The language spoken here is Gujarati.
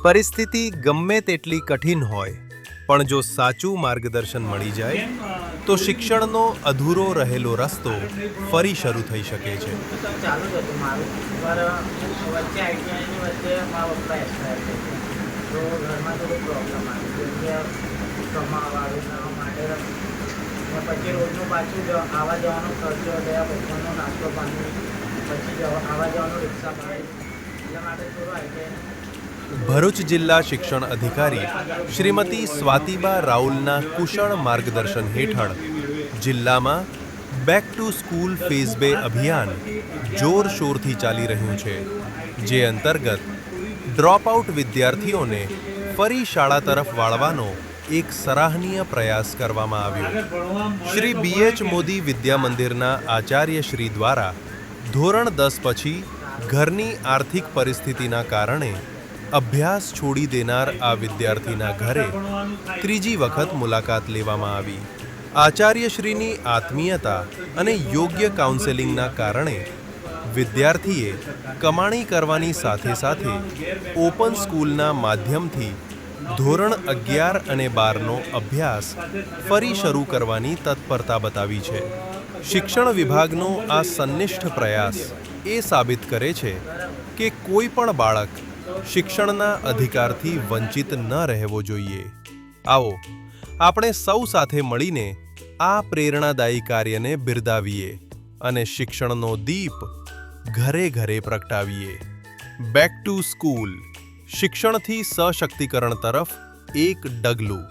પરિસ્થિતિ ગમે તેટલી કઠિન હોય પણ જો સાચું માર્ગદર્શન મળી જાય તો શિક્ષણનો અધૂરો રહેલો રસ્તો ફરી શરૂ થઈ શકે છે. ચાલુ જ હતું મારું, પણ વચ્ચે આઈટીઆઈની વચ્ચે મારા પપ્પા એક્સપાયર થઈ ગયા, તો ઘરમાં થોડું પ્રોબ્લેમ આવી ગયો કે કમાવાનું માટે ને પછી રોજનું પાછું આવવા જવાનો ખર્ચો, ગયા પપ્પાનો નાસ્તો પાણી, પછી આવવા જવાનું રિક્ષા ભાડે, એટલા માટે થોડું આઈટીઆઈ. ભરૂચ જિલ્લા શિક્ષણ અધિકારી શ્રીમતી સ્વાતિબા રાઉલના કુશળ માર્ગદર્શન હેઠળ જિલ્લામાં બેક ટુ સ્કૂલ ફેઝ 2 અભિયાન જોરશોરથી ચાલી રહ્યું છે, જે અંતર્ગત ડ્રોપઆઉટ વિદ્યાર્થીઓને ફરી શાળા તરફ વાળવાનો એક સરાહનીય પ્રયાસ કરવામાં આવ્યો. શ્રી BH મોદી વિદ્યા મંદિરના આચાર્ય શ્રી દ્વારા ધોરણ 10 પછી ઘરની આર્થિક પરિસ્થિતિના કારણે અભ્યાસ છોડી દેનાર આ વિદ્યાર્થીના ઘરે ત્રીજી વખત મુલાકાત લેવામાં આવી. આચાર્યશ્રીની આત્મીયતા અને યોગ્ય કાઉન્સેલિંગના કારણે વિદ્યાર્થીએ કમાણી કરવાની સાથે સાથે ઓપન સ્કૂલના માધ્યમથી ધોરણ 11 અને 12નો અભ્યાસ ફરી શરૂ કરવાની તત્પરતા બતાવી છે. શિક્ષણ વિભાગનો આ સંનિષ્ઠ પ્રયાસ એ સાબિત કરે છે કે કોઈ પણ બાળક શિક્ષણના અધિકારથી વંચિત ન રહેવો જોઈએ. આવો આપણે સૌ સાથે મળીને આ પ્રેરણાદાયી કાર્યને બિરદાવીએ અને શિક્ષણનો દીપ ઘરે ઘરે પ્રગટાવીએ. બેક ટુ સ્કૂલ, શિક્ષણથી સશક્તિકરણ તરફ એક ડગલું.